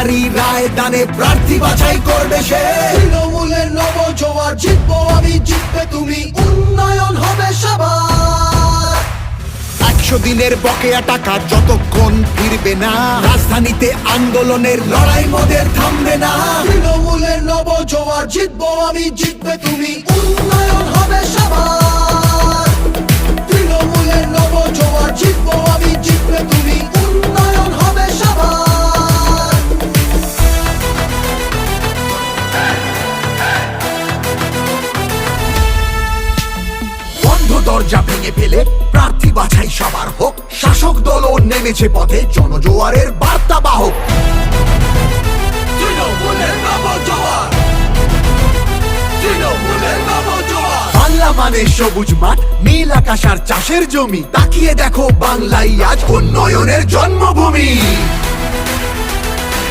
নারী রায় দানে প্রার্থী বাছাই করবে সে। তৃণমূলের নবজোয়ার, জিতবো আমি জিতবে তুমি, উন্নয়ন হবে সবার। 100 দিনের বকেয়া টাকা যতক্ষণ ফিরবে না, রাজধানীতে আন্দোলনের লড়াই মোদের থামবে না। তৃণমূলের নবজোয়ার, জিতবো আমি জিতবে তুমি, উন্নয়ন হবে সবার। তৃণমূলের নবজোয়ার, জিতবো আমি জিতবে তুমি, উন্নয়ন হবে সবার। বন্ধ দরজা ভেঙে ফেলে প্রার্থী বাছাই সবার হোক, শাসক দলও নেমেছে পথে জনজোয়ারের বার্তা বাহক। তৃণমূলের নবজোয়ার, তৃণমূলের নবজোয়ার। বাংলা মানে সবুজ মাঠ, নীল আকাশ আর চাষের জমি, তাকিয়ে দেখো বাংলাই আজ উন্নয়নের জন্মভূমি।